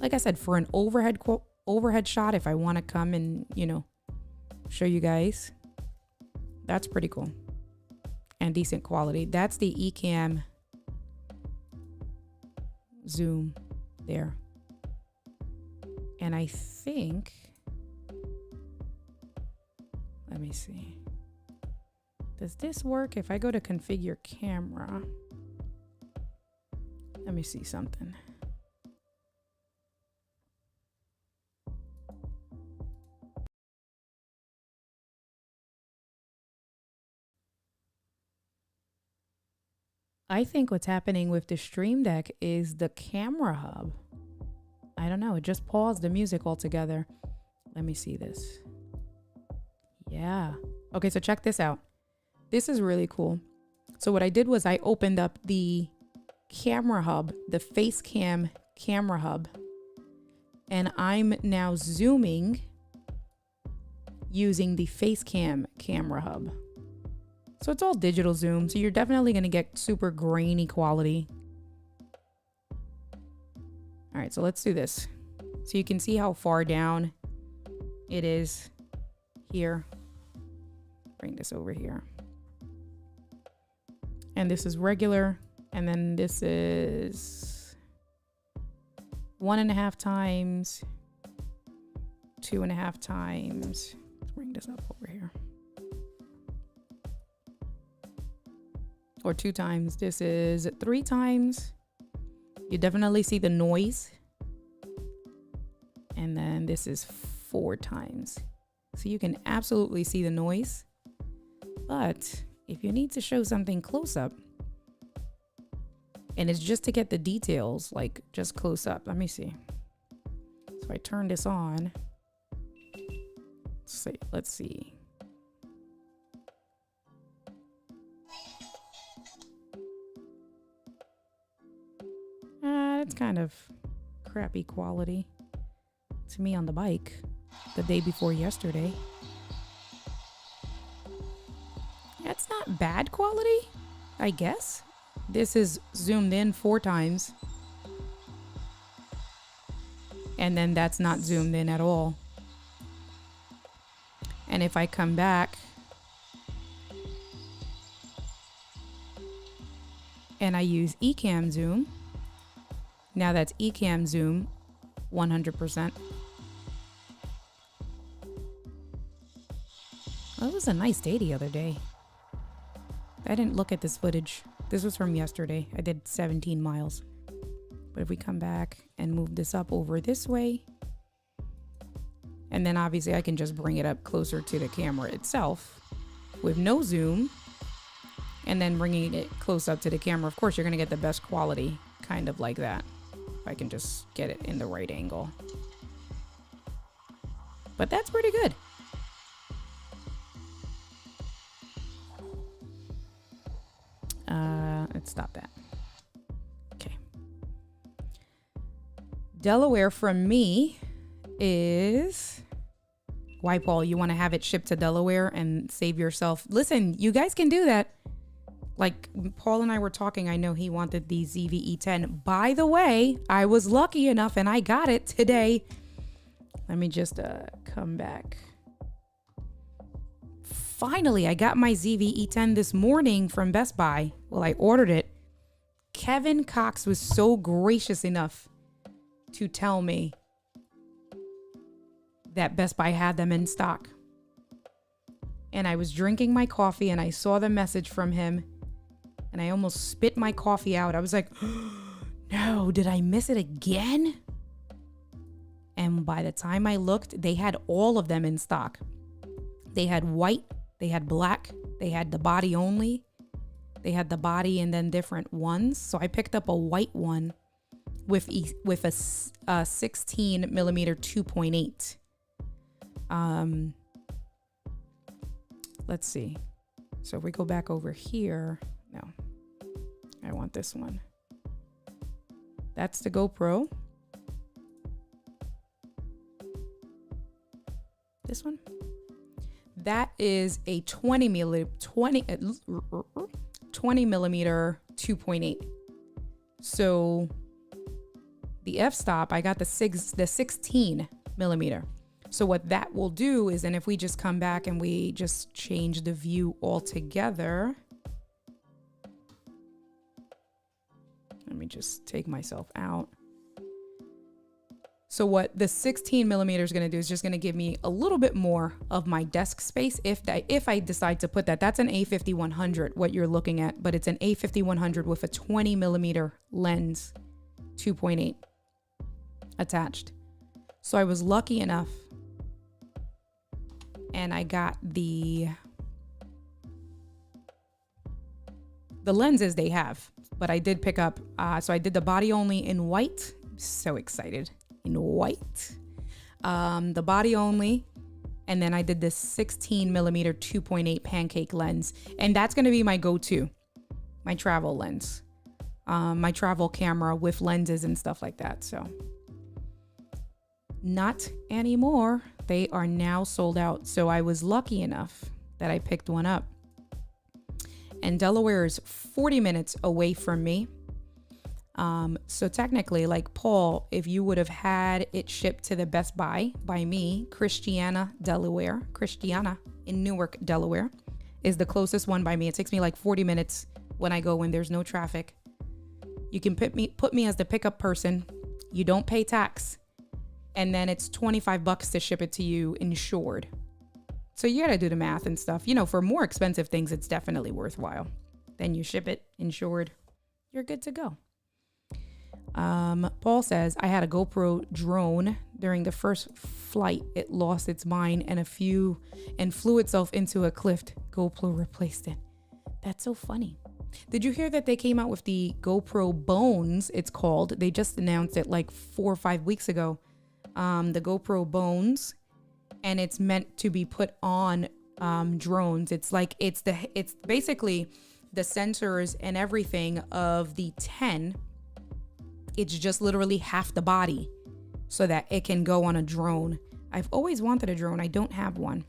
Like I said, for an overhead shot, if I want to come and, show you guys, that's pretty cool. And decent quality. That's the Ecamm zoom there. And I think, let me see. Does this work if I go to configure camera? Let me see something. I think what's happening with the Stream Deck is the camera hub. I don't know. It just paused the music altogether. Let me see this. Yeah. Okay, so check this out. This is really cool. So what I did was I opened up the camera hub, the face cam camera hub, and I'm now zooming using the face cam camera hub. So it's all digital zoom, so you're definitely going to get super grainy quality. All right, so let's do this. So you can see how far down it is here. Bring this over here. And this is regular, and then this is 1.5 times, 2.5 times. Let's bring this up over here. Or 2 times. This is 3 times. You definitely see the noise. And then this is 4 times. So you can absolutely see the noise. But if you need to show something close up, and it's just to get the details, like just close up. Let me see. So I turn this on. Let's see. It's kind of crappy quality to me on the bike the day before yesterday. That's not bad quality, I guess. This is zoomed in 4 times. And then that's not zoomed in at all. And if I come back and I use Ecamm zoom, now that's Ecamm zoom 100%. Well, it was a nice day the other day. I didn't look at this footage. This was from yesterday. I did 17 miles. But if we come back and move this up over this way, and then obviously I can just bring it up closer to the camera itself with no zoom, and then bringing it close up to the camera. Of course, you're going to get the best quality kind of like that. If I can just get it in the right angle. But that's pretty good. Let's stop that. Okay. Delaware from me is... Why, Paul? You want to have it shipped to Delaware and save yourself? Listen, you guys can do that. Like Paul and I were talking, I know he wanted the ZVE10. By the way, I was lucky enough and I got it today. Let me just come back. Finally, I got my ZVE10 this morning from Best Buy. Well, I ordered it. Kevin Cox was so gracious enough to tell me that Best Buy had them in stock. And I was drinking my coffee and I saw the message from him and I almost spit my coffee out. I was like, no, did I miss it again? And by the time I looked, they had all of them in stock. They had white, they had black, they had the body only, they had the body and then different ones. So I picked up a white one with a 16 millimeter 2.8. Let's see. So if we go back over here, no, I want this one. That's the GoPro. This one. That is a 20 millimeter 2.8. So the f-stop, I got the 16 millimeter. So what that will do is, and if we just come back and we just change the view altogether, let me just take myself out. So what the 16 millimeter is going to do is just going to give me a little bit more of my desk space if I decide to put that. That's an A5100, what you're looking at, but it's an A5100 with a 20 millimeter lens, 2.8 attached. So I was lucky enough and I got the lenses they have, but I did pick up, so I did the body only in white. So excited. In white, the body only, and then I did this 16 millimeter 2.8 pancake lens, and that's going to be my go-to, my travel lens, my travel camera with lenses and stuff like that. So not anymore. They are now sold out. So I was lucky enough that I picked one up, and Delaware is 40 minutes away from me. So technically, like Paul, if you would have had it shipped to the Best Buy by me, Christiana in Newark, Delaware is the closest one by me. It takes me like 40 minutes when I go when there's no traffic. You can put me as the pickup person. You don't pay tax. And then it's $25 to ship it to you insured. So you got to do the math and stuff. You know, for more expensive things, it's definitely worthwhile. Then you ship it insured. You're good to go. Paul says, I had a GoPro drone during the first flight. It lost its mind and flew itself into a cliff. GoPro replaced it. That's so funny. Did you hear that they came out with the GoPro Bones? It's called. They just announced it like 4 or 5 weeks ago. The GoPro Bones, and it's meant to be put on drones. It's basically the sensors and everything of the 10. It's just literally half the body so that it can go on a drone. I've always wanted a drone. I don't have one.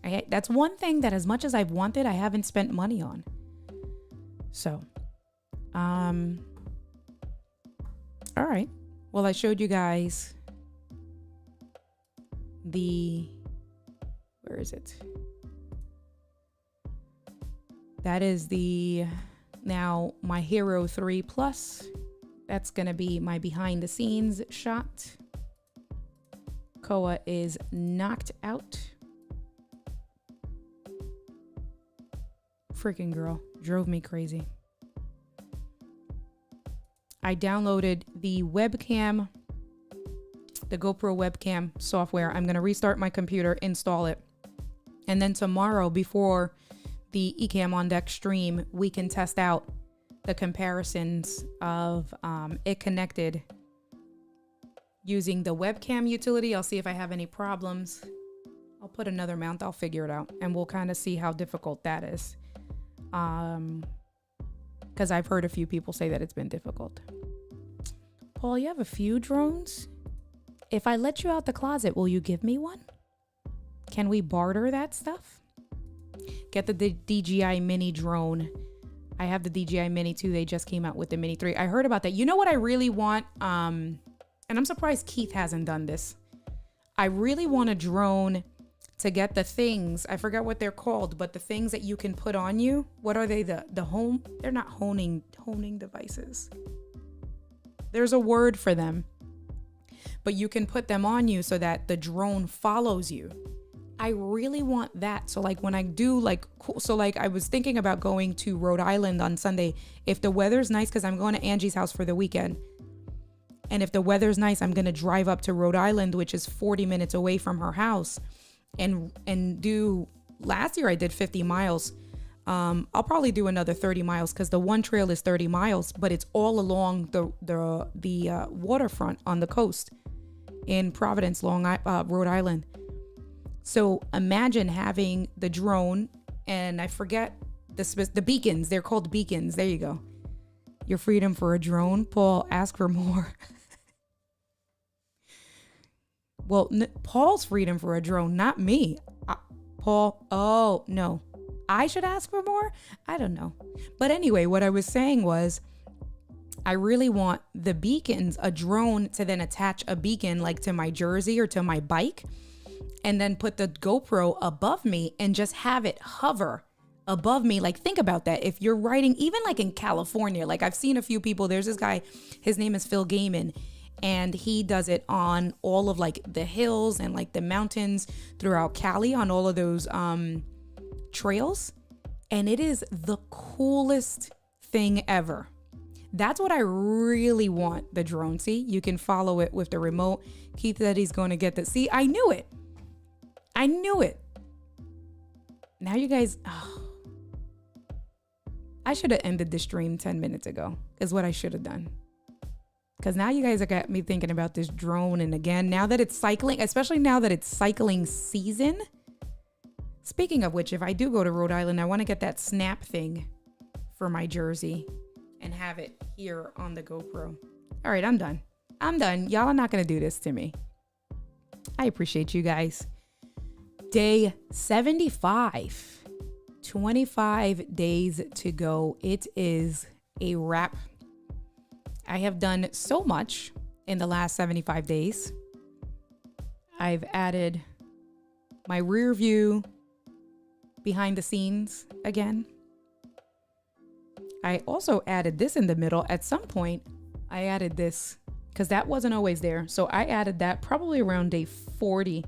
That's one thing that as much as I've wanted, I haven't spent money on. So, all right. Well, I showed you guys where is it? That is now my Hero 3 Plus. That's going to be my behind the scenes shot. Koa is knocked out. Freaking girl. Drove me crazy. I downloaded the webcam, the GoPro webcam software. I'm going to restart my computer, install it. And then tomorrow, before the Ecamm on Deck stream, we can test out the comparisons of it connected using the webcam utility. I'll see if I have any problems. I'll put another mount. I'll figure it out. And we'll kind of see how difficult that is. Because I've heard a few people say that it's been difficult. Paul, you have a few drones? If I let you out the closet, will you give me one? Can we barter that stuff? Get the DJI Mini drone. I have the DJI Mini 2. They just came out with the Mini 3. I heard about that. You know what I really want? And I'm surprised Keith hasn't done this. I really want a drone to get the things. I forgot what they're called, but the things that you can put on you. What are they? The home? They're not honing devices. There's a word for them. But you can put them on you so that the drone follows you. I really want that. So like when I do like, so like I was thinking about going to Rhode Island on Sunday. If the weather's nice, because I'm going to Angie's house for the weekend. And if the weather's nice, I'm going to drive up to Rhode Island, which is 40 minutes away from her house. And do, last year I did 50 miles. I'll probably do another 30 miles because the one trail is 30 miles, but it's all along the waterfront on the coast in Providence, Rhode Island. So imagine having the drone, and I forget the beacons. They're called beacons. There you go. Your freedom for a drone. Paul, ask for more. Well, Paul's freedom for a drone, not me. Paul, oh, no. I should ask for more? I don't know. But anyway, what I was saying was, I really want the beacons, a drone to then attach a beacon like to my jersey or to my bike, and then put the GoPro above me and just have it hover above me. Like, think about that. If you're riding, even like in California, like I've seen a few people, there's this guy, his name is Phil Gaiman, and he does it on all of like the hills and like the mountains throughout Cali on all of those trails. And it is the coolest thing ever. That's what I really want the drone. See, you can follow it with the remote. Keith said he's going to get that. See, I knew it. I knew it. Now you guys, I should have ended the stream 10 minutes ago is what I should have done. Because now you guys have got me thinking about this drone. And again, now that it's cycling, especially now that it's cycling season. Speaking of which, if I do go to Rhode Island, I want to get that snap thing for my jersey and have it here on the GoPro. All right, I'm done. I'm done. Y'all are not going to do this to me. I appreciate you guys. Day 75. 25 days to go. It is a wrap. I have done so much in the last 75 days. I've added my rear view behind the scenes again. I also added this in the middle. At some point, I added this because that wasn't always there. So I added that probably around day 40.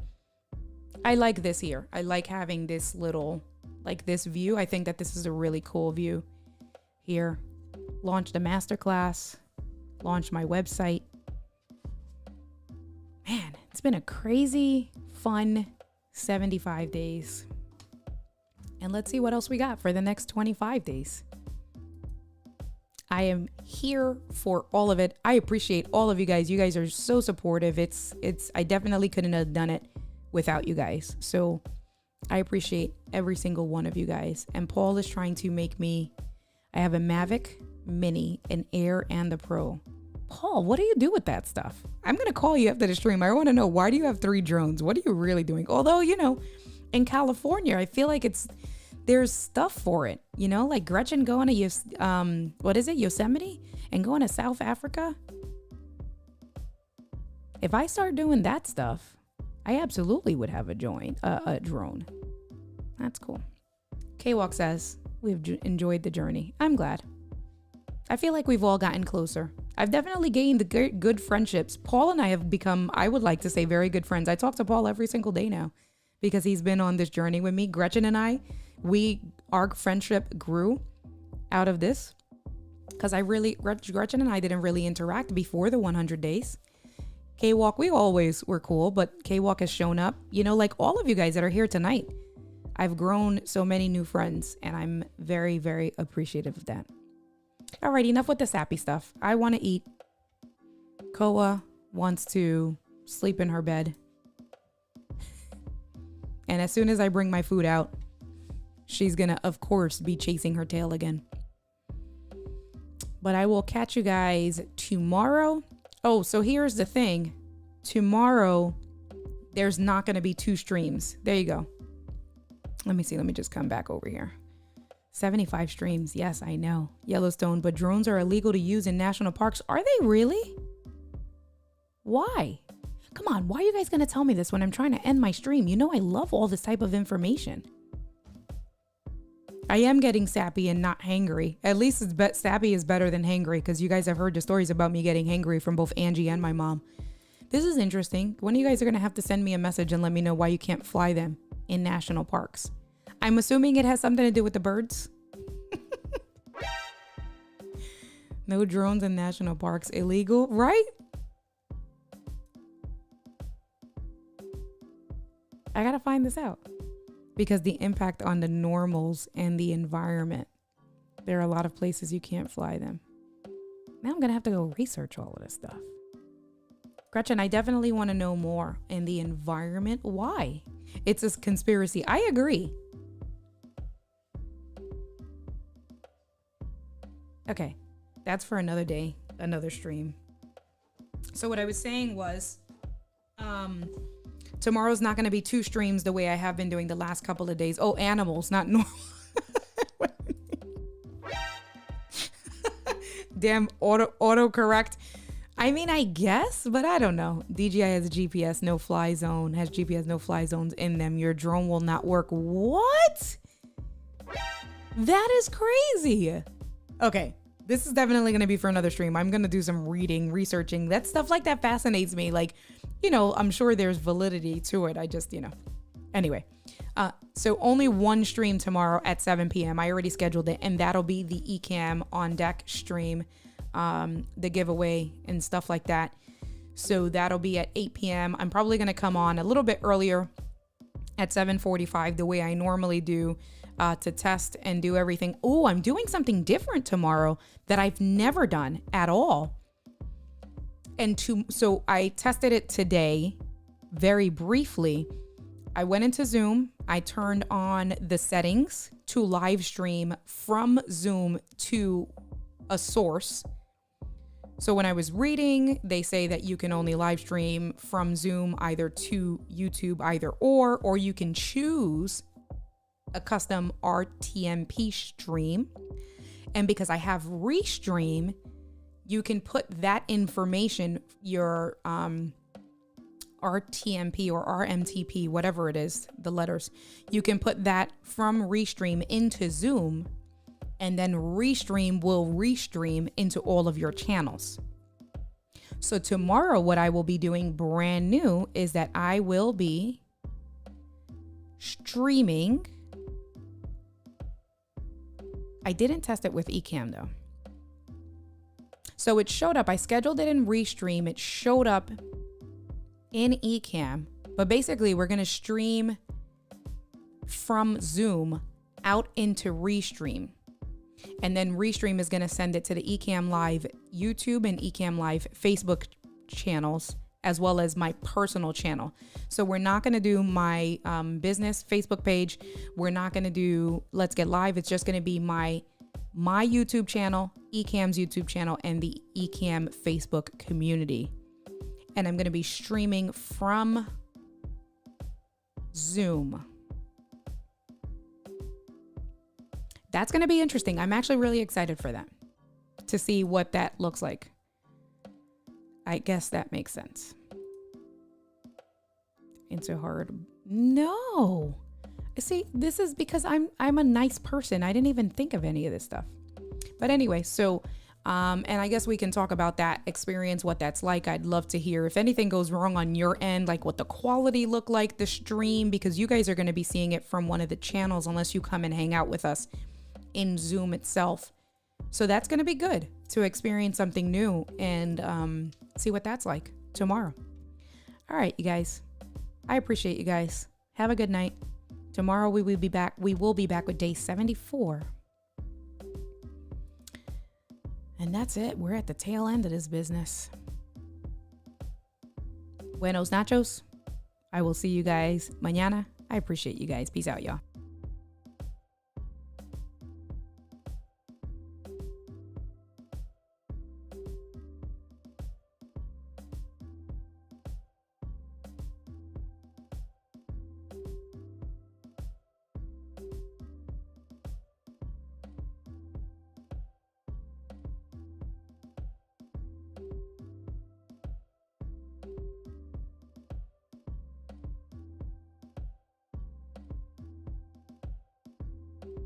I like this here. I like having this little, like this view. I think that this is a really cool view here. Launched a masterclass, launched my website. Man, it's been a crazy, fun 75 days. And let's see what else we got for the next 25 days. I am here for all of it. I appreciate all of you guys. You guys are so supportive. I definitely couldn't have done it without you guys. So I appreciate every single one of you guys. And Paul is trying to make me, I have a Mavic Mini, an Air, and the Pro. Paul, what do you do with that stuff? I'm going to call you after the stream. I want to know, why do you have 3 drones? What are you really doing? Although, you know, in California, I feel like there's stuff for it, you know, like Gretchen going to Yosemite and going to South Africa. If I start doing that stuff, I absolutely would have a drone. That's cool. K-Walk says, we've enjoyed the journey. I'm glad. I feel like we've all gotten closer. I've definitely gained good friendships. Paul and I have become, I would like to say, very good friends. I talk to Paul every single day now because he's been on this journey with me. Gretchen and I, our friendship grew out of this because Gretchen and I didn't really interact before the 100 days. K-Walk, we always were cool, but K-Walk has shown up, you know, like all of you guys that are here tonight. I've grown so many new friends and I'm very, very appreciative of that. All right, enough with the sappy stuff. I want to eat. Koa wants to sleep in her bed. And as soon as I bring my food out, she's going to, of course, be chasing her tail again. But I will catch you guys tomorrow. Oh, so here's the thing. tomorrow, there's not going to be 2 streams. There you go. Let me see. Let me just come back over here. 75 streams. Yes, I know. Yellowstone, but drones are illegal to use in national parks. Are they really? Why? Come on. Why are you guys going to tell me this when I'm trying to end my stream? You know I love all this type of information. I am getting sappy and not hangry. At least sappy is better than hangry, because you guys have heard the stories about me getting hangry from both Angie and my mom. This is interesting. One of you guys are going to have to send me a message and let me know why you can't fly them in national parks. I'm assuming it has something to do with the birds. No drones in national parks. Illegal, right? I got to find this out. Because the impact on the normals and the environment. There are a lot of places you can't fly them. Now I'm going to have to go research all of this stuff. Gretchen, I definitely want to know more. And the environment, why? It's a conspiracy. I agree. Okay, that's for another day, another stream. So what I was saying was, tomorrow's not going to be 2 streams the way I have been doing the last couple of days. Oh, animals, not normal. Damn, autocorrect. I mean, I guess, but I don't know. DJI has a GPS no fly zone, has GPS no fly zones in them. Your drone will not work. What? That is crazy. Okay, this is definitely going to be for another stream. I'm going to do some researching. That stuff like that fascinates me. Like, you know, I'm sure there's validity to it. I just, you know, anyway. So only 1 stream tomorrow at 7 p.m. I already scheduled it, and that'll be the Ecamm on deck stream, the giveaway and stuff like that. So that'll be at 8 p.m. I'm probably going to come on a little bit earlier at 7:45, the way I normally do, to test and do everything. Oh, I'm doing something different tomorrow that I've never done at all. So I tested it today very briefly. I went into Zoom. I turned on the settings to live stream from Zoom to a source. So when I was reading, they say that you can only live stream from Zoom either to YouTube, or you can choose a custom RTMP stream. And because I have Restream, you can put that information, your RTMP or RMTP, whatever it is, the letters, you can put that from Restream into Zoom, and then Restream will restream into all of your channels. So tomorrow, what I will be doing brand new is that I will be streaming. I didn't test it with Ecamm though. So it showed up. I scheduled it in Restream. It showed up in Ecamm. But basically, we're going to stream from Zoom out into Restream. And then Restream is going to send it to the Ecamm Live YouTube and Ecamm Live Facebook channels, as well as my personal channel. So we're not going to do my business Facebook page. We're not going to do Let's Get Live. It's just going to be my YouTube channel, Ecamm's YouTube channel, and the Ecamm Facebook community. And I'm going to be streaming from Zoom. That's going to be interesting. I'm actually really excited for that, to see what that looks like. I guess that makes sense. Into hard. No. See, this is because I'm a nice person. I didn't even think of any of this stuff. But anyway, so and I guess we can talk about that experience, what that's like. I'd love to hear if anything goes wrong on your end, like what the quality looked like, the stream, because you guys are going to be seeing it from one of the channels unless you come and hang out with us in Zoom itself. So that's going to be good to experience something new and see what that's like tomorrow. All right, you guys. I appreciate you guys. Have a good night. Tomorrow we will be back. We will be back with day 74. And that's it. We're at the tail end of this business. Buenos nachos. I will see you guys mañana. I appreciate you guys. Peace out, y'all.